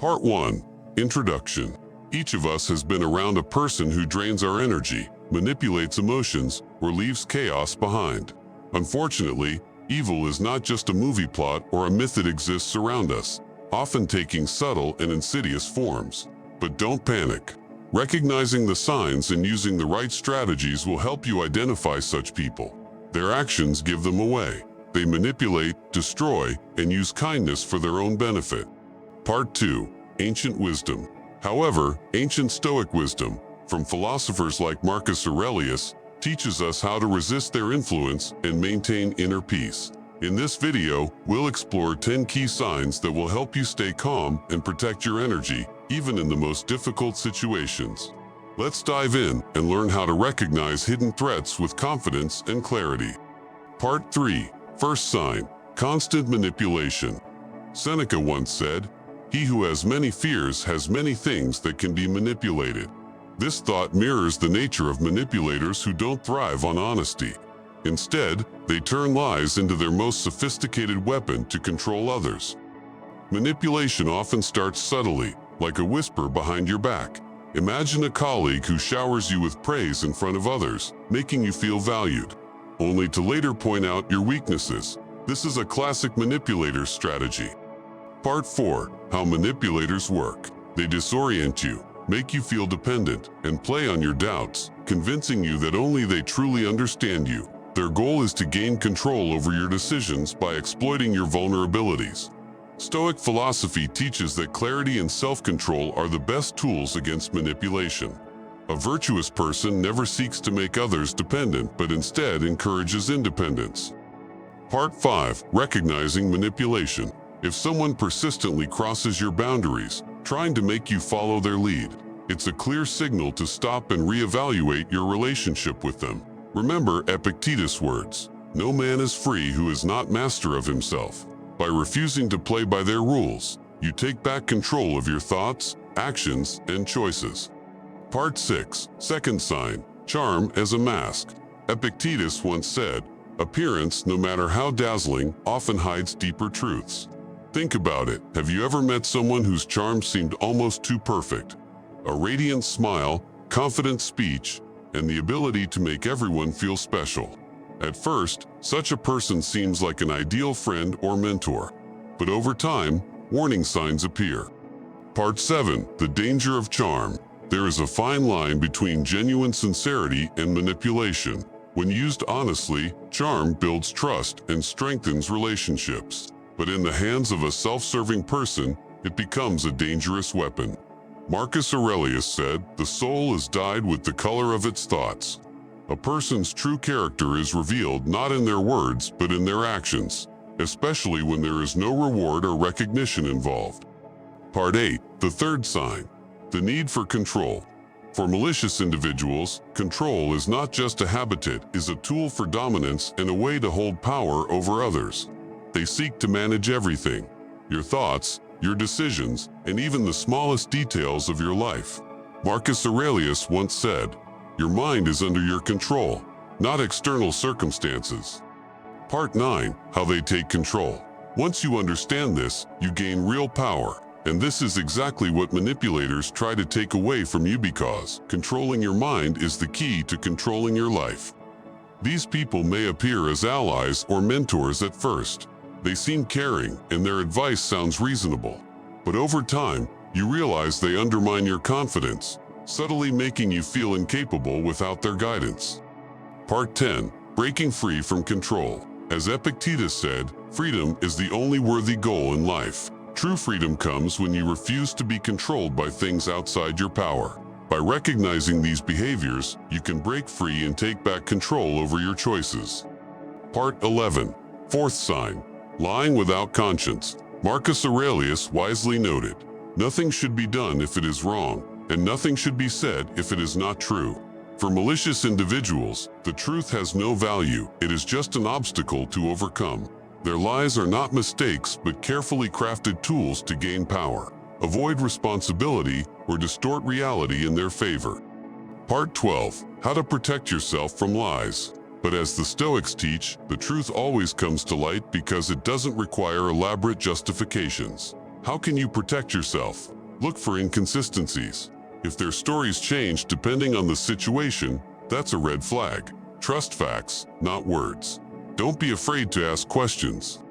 Part 1. Introduction. Each of us has been around a person who drains our energy, manipulates emotions, or leaves chaos behind. Unfortunately, evil is not just a movie plot or a myth that exists around us, often taking subtle and insidious forms. But don't panic. Recognizing the signs and using the right strategies will help you identify such people. Their actions give them away. They manipulate, destroy, and use kindness for their own benefit. Part 2. Ancient wisdom. However, ancient Stoic wisdom, from philosophers like Marcus Aurelius, teaches us how to resist their influence and maintain inner peace. In this video, we'll explore 10 key signs that will help you stay calm and protect your energy, even in the most difficult situations. Let's dive in and learn how to recognize hidden threats with confidence and clarity. Part 3. First sign, constant manipulation. Seneca once said, "He who has many fears has many things that can be manipulated." This thought mirrors the nature of manipulators who don't thrive on honesty. Instead, they turn lies into their most sophisticated weapon to control others. Manipulation often starts subtly, like a whisper behind your back. Imagine a colleague who showers you with praise in front of others, making you feel valued, only to later point out your weaknesses. This is a classic manipulator's strategy. Part 4. How manipulators work. They disorient you, make you feel dependent, and play on your doubts, convincing you that only they truly understand you. Their goal is to gain control over your decisions by exploiting your vulnerabilities. Stoic philosophy teaches that clarity and self-control are the best tools against manipulation. A virtuous person never seeks to make others dependent, but instead encourages independence. Part 5. Recognizing manipulation. If someone persistently crosses your boundaries, trying to make you follow their lead, it's a clear signal to stop and reevaluate your relationship with them. Remember Epictetus' words, "No man is free who is not master of himself." By refusing to play by their rules, you take back control of your thoughts, actions, and choices. Part 6. Second sign, charm as a mask. Epictetus once said, "Appearance, no matter how dazzling, often hides deeper truths." Think about it. Have you ever met someone whose charm seemed almost too perfect? A radiant smile, confident speech, and the ability to make everyone feel special. At first, such a person seems like an ideal friend or mentor. But over time, warning signs appear. Part 7. The danger of charm. There is a fine line between genuine sincerity and manipulation. When used honestly, charm builds trust and strengthens relationships. But in the hands of a self-serving person, it becomes a dangerous weapon. Marcus Aurelius said, "The soul is dyed with the color of its thoughts." A person's true character is revealed not in their words, but in their actions, especially when there is no reward or recognition involved. Part 8. The third sign, the need for control. For malicious individuals, control is not just a habitat, it is a tool for dominance and a way to hold power over others. They seek to manage everything, your thoughts, your decisions, and even the smallest details of your life. Marcus Aurelius once said, "Your mind is under your control, not external circumstances." Part 9. How they take control. Once you understand this, you gain real power. And this is exactly what manipulators try to take away from you, because controlling your mind is the key to controlling your life. These people may appear as allies or mentors at first. They seem caring and their advice sounds reasonable. But over time, you realize they undermine your confidence, subtly making you feel incapable without their guidance. Part 10. Breaking free from control. As Epictetus said, freedom is the only worthy goal in life. True freedom comes when you refuse to be controlled by things outside your power. By recognizing these behaviors, you can break free and take back control over your choices. Part 11. Fourth sign, lying without conscience. Marcus Aurelius wisely noted, "Nothing should be done if it is wrong, and nothing should be said if it is not true." For malicious individuals, the truth has no value, it is just an obstacle to overcome. Their lies are not mistakes, but carefully crafted tools to gain power, avoid responsibility, or distort reality in their favor. Part 12. How to protect yourself from lies. But as the Stoics teach, the truth always comes to light because it doesn't require elaborate justifications. How can you protect yourself? Look for inconsistencies. If their stories change depending on the situation, that's a red flag. Trust facts, not words. Don't be afraid to ask questions.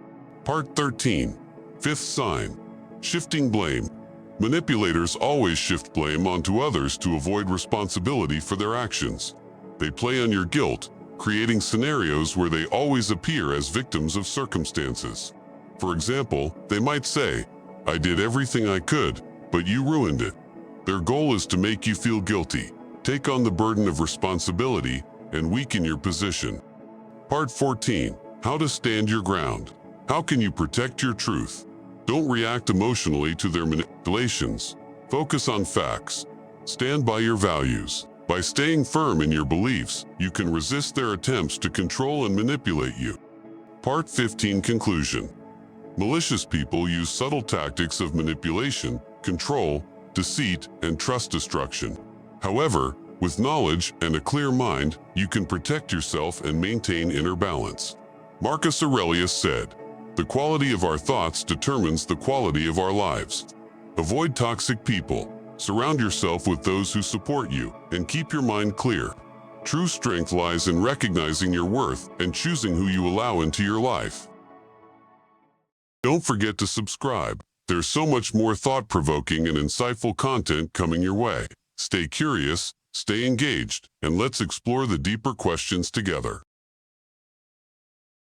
Part 13. Fifth sign. Shifting blame. Manipulators always shift blame onto others to avoid responsibility for their actions. They play on your guilt, creating scenarios where they always appear as victims of circumstances. For example, they might say, "I did everything I could, but you ruined it." Their goal is to make you feel guilty, take on the burden of responsibility, and weaken your position. Part 14. How to stand your ground. How can you protect your truth? Don't react emotionally to their manipulations. Focus on facts. Stand by your values. By staying firm in your beliefs, you can resist their attempts to control and manipulate you. Part 15. Conclusion. Malicious people use subtle tactics of manipulation, control, deceit, and trust destruction. However, with knowledge and a clear mind, you can protect yourself and maintain inner balance. Marcus Aurelius said, "The quality of our thoughts determines the quality of our lives." Avoid toxic people. Surround yourself with those who support you, and keep your mind clear. True strength lies in recognizing your worth and choosing who you allow into your life. Don't forget to subscribe. There's so much more thought-provoking and insightful content coming your way. Stay curious, stay engaged, and let's explore the deeper questions together.